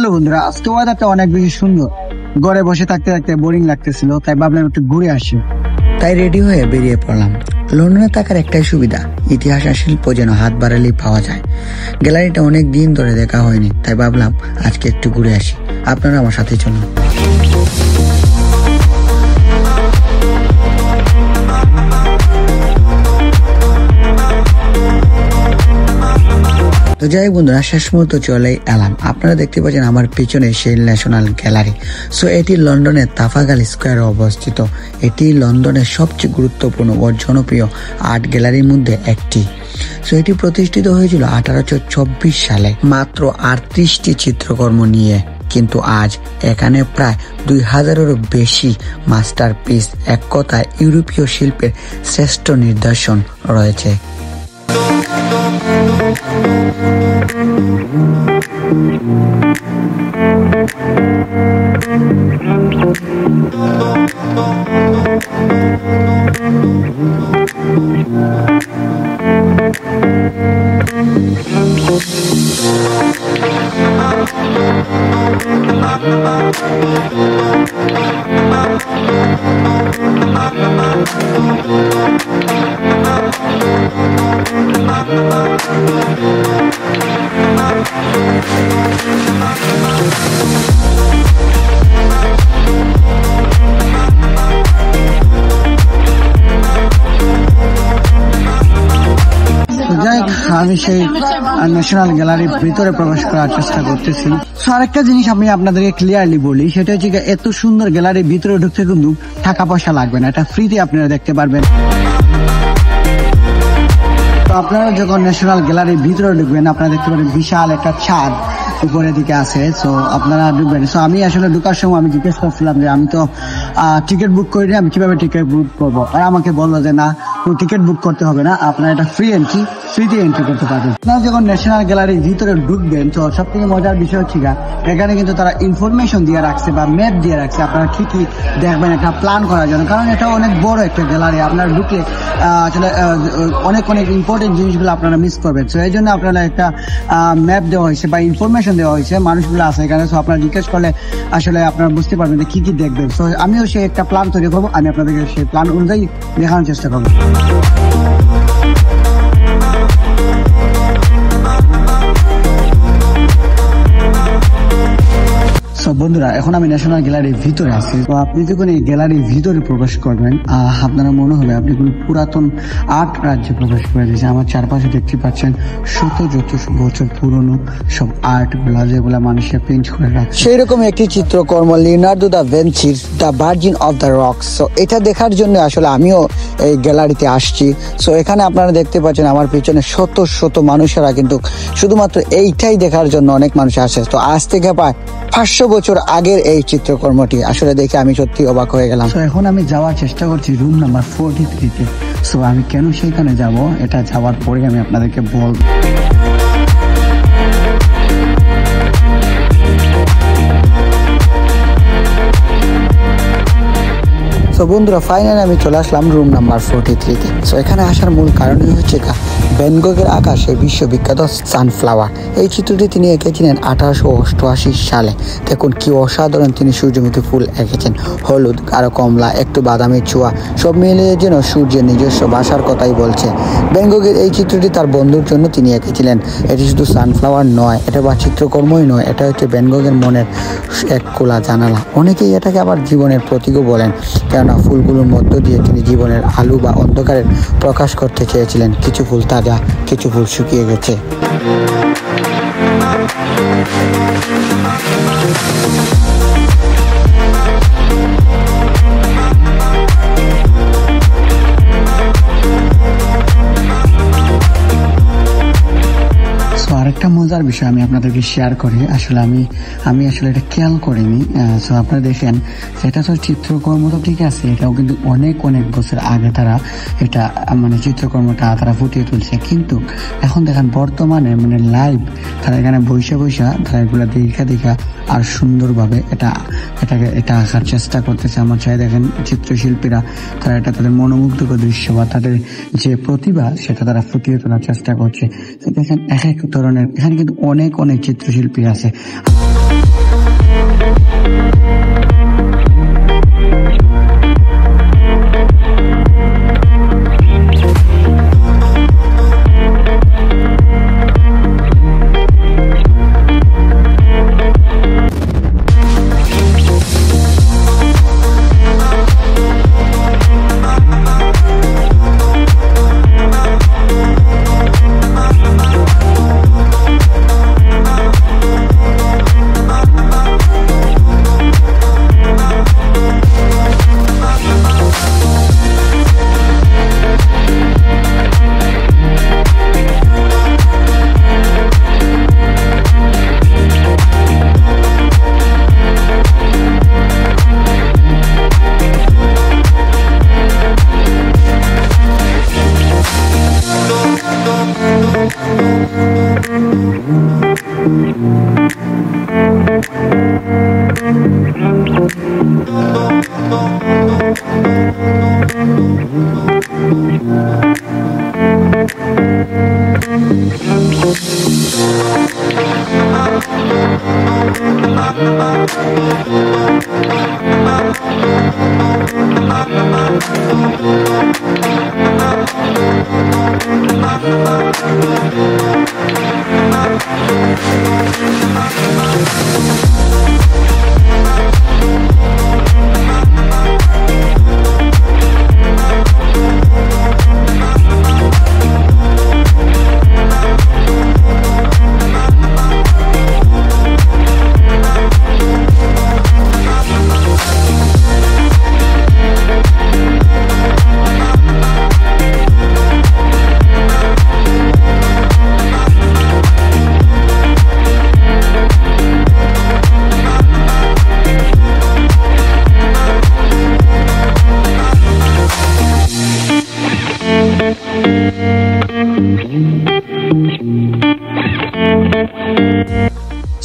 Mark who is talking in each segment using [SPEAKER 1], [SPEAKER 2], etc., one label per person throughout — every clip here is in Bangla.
[SPEAKER 1] হ্যালো বন্ধুরা, আজকে ওয়েদারটা অনেক বেশি সুন্দর। ঘরে বসে থাকতে থাকতে বোরিং লাগতেছিল, তাই ভাবলাম একটু ঘুরে আসি।
[SPEAKER 2] তাই রেডি হয়ে বেরিয়ে পড়লাম। লন্ডনে থাকার একটাই সুবিধা, ইতিহাস আর শিল্প যেন হাত বাড়ালেই পাওয়া যায়। গ্যালারিটা অনেক দিন ধরে দেখা হয়নি, তাই ভাবলাম আজকে একটু ঘুরে আসি। আপনারা আমার সাথে চলুন। তো যাই বন্ধুরা, শেষ মুহূর্তে চলে এলাম। আপনারা দেখতে পাচ্ছেন আমার পিছনে সেই ন্যাশনাল গ্যালারি। সো এটি লন্ডনের তাফাগাল স্কোয়ারে অবস্থিত। এটি লন্ডনের সবচেয়ে গুরুত্বপূর্ণ ও জনপ্রিয় আর্ট গ্যালারির মধ্যে একটি। সো এটি প্রতিষ্ঠিত হয়েছিল 1824 সালে মাত্র 38টি চিত্রকর্ম নিয়ে। কিন্তু আজ এখানে প্রায় 2000-এরও বেশি মাস্টারপিস, এক কথায় ইউরোপীয় শিল্পের শ্রেষ্ঠ নিদর্শন রয়েছে।
[SPEAKER 1] আমি সেই ন্যাশনাল গ্যালারির ভিতরে প্রবেশ করার চেষ্টা করতেছি। আরেকটা জিনিস আমি আপনাদেরকে ক্লিয়ারলি বলি, সেটা হচ্ছে এত সুন্দর গ্যালারির ভিতরে ঢুকতে কিন্তু টাকা পয়সা লাগবে না, এটা ফ্রিতে আপনারা দেখতে পারবেন। তো আপনারা যখন ন্যাশনাল গ্যালারির ভিতরে ঢুকবেন, আপনারা দেখতে পাবেন বিশাল একটা ছাদ উপরের দিকে আছে। সো আপনারা ঢুকবেন। সো আমি আসলে ঢুকার সময় আমি জিজ্ঞেস করছিলাম যে আমি তো টিকিট বুক করিনি, আমি কিভাবে টিকিট বুক করবো? আর আমাকে বললো যে না, টিকিট বুক করতে হবে না, আপনার এটা ফ্রি এন্ট্রি, ফ্রিতে এন্ট্রি করতে পারবেন। আপনারা যখন ন্যাশনাল গ্যালারির ভিতরে ঢুকবেন, তো সব থেকে মজার বিষয় হচ্ছে এখানে কিন্তু তারা ইনফরমেশন দিয়ে রাখছে বা ম্যাপ দিয়ে রাখছে আপনারা কি কি দেখবেন একটা প্ল্যান করার জন্য। কারণ এটা অনেক বড় একটা গ্যালারি, আপনারা ঢুকলে আসলে অনেক অনেক ইম্পর্টেন্ট জিনিসগুলো আপনারা মিস করবেন। তো এই জন্য আপনারা একটা ম্যাপ দেওয়া হয়েছে বা ইনফরমেশন দেওয়া হয়েছে, মানুষগুলো আছে এখানে। তো আপনারা জিজ্ঞেস করলে আসলে আপনারা বুঝতে পারবেন যে কি কি দেখবেন। তো আমিও সেই একটা প্ল্যান তৈরি করবো, আমি আপনাদেরকে সেই প্ল্যান অনুযায়ী দেখানোর চেষ্টা করবো। বন্ধুরা, এখন আমি ন্যাশনাল গ্যালারির ভিতরে আছি। তো আপনি যখন এই গ্যালারির ভিতরে প্রবেশ করবেন, আপনারা মনে হবে আপনি কোন পুরাতন আর্ট রাজ্যে প্রবেশ করে দিয়েছেন। আমার চারপাশে দেখতে পাচ্ছেন শত বছর পুরনো সব আর্ট গুলা, যেগুলা মানুষের পেন্ট করে রাখছে। সেই রকম একটি চিত্রকর্ম লিওনার্দো দা ভিঞ্চির the Virgin of the Rocks. So এটা দেখার জন্য আসলে আমিও এই গ্যালারিতে আসছি। সো এখানে আপনারা দেখতে পাচ্ছেন আমার পিছনে শত শত মানুষেরা কিন্তু শুধুমাত্র এইটাই দেখার জন্য অনেক মানুষ আসে। তো আজ থেকে প্রায় 500 বছর আগের এই চিত্রকর্মটি আসলে দেখে আমি সত্যি অবাক হয়ে গেলাম। তো এখন আমি যাওয়ার চেষ্টা করছি রুম নাম্বার 43-তে। সো আমি কেন সেখানে যাব, এটা যাওয়ার পরে আমি আপনাদেরকে বলবো। তো বন্ধুরা, ফাইনালি আমি চলে আসলাম রুম নাম্বার 43-তে। সো এখানে আসার মূল কারণই হচ্ছে ভ্যান গগের আঁকা সেই বিশ্ববিখ্যাত সানফ্লাওয়ার। এই চিত্রটি তিনি এঁকেছিলেন 1888 সালে। দেখুন কি অসাধারণ তিনি সূর্যমুখী ফুল এঁকেছেন, হলুদ, গাঢ় কমলা, একটু বাদামি ছোঁয়া, সব মিলিয়ে যেন সূর্যের নিজস্ব ভাষার কথাই বলছে। ভ্যান গগের এই চিত্রটি তার বন্ধুর জন্য তিনি এঁকেছিলেন। এটি শুধু সানফ্লাওয়ার নয়, এটা বা চিত্রকর্মই নয়, এটা হচ্ছে ভ্যান গগের মনের এক খোলা জানালা। অনেকেই এটাকে আবার জীবনের প্রতীকও বলেন, কেননা ফুলগুলোর মধ্য দিয়ে তিনি জীবনের আলো বা অন্ধকারের প্রকাশ করতে চেয়েছিলেন। কিছু ফুল তাজা, কিছু ফুল শুকিয়ে গেছে। আরেকটা মজার বিষয় আমি আপনাদেরকে শেয়ার করি। আসলে আমি আসলে এটা খেয়াল করিনি। সো আপনারা দেখেন, সেটা তো চিত্রকর্ম তো ঠিক আছে, এটাও কিন্তু অনেক অনেক বছর আগে তারা এটা মানে চিত্রকর্মটা তারা ফুটিয়ে তুলছে। কিন্তু এখন দেখেন বর্তমানে মানে লাইভ তারা এখানে বৈশা তারা এগুলা দেখা আর সুন্দরভাবে এটা আঁকার চেষ্টা করতেছে। আমার চাই দেখেন চিত্রশিল্পীরা তারা এটা তাদের মনোমুগ্ধকর দৃশ্য বা তাদের যে প্রতিভা সেটা তারা ফুটিয়ে তোলার চেষ্টা করছে। দেখেন এক এক ধরনের এখানে কিন্তু অনেক চিত্রশিল্পী আছে।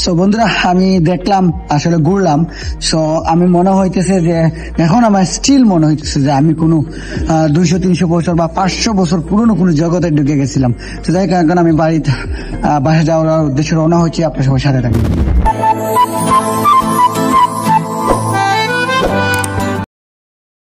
[SPEAKER 1] সো বন্ধুরা, আমি দেখলাম, আসলে ঘুরলাম। সো আমি মনে হইতেছে যে এখন আমার স্টিল মনে হইতেছে যে আমি কোনো 200-300 বছর বা 500 বছর পুরনো কোনো জগতে ঢুকে গেছিলাম। তো যাই কারণ আমি বাড়িতে যাওয়ার উদ্দেশ্যে রওনা হচ্ছি। আপনার সবার সাথে থাকবেন।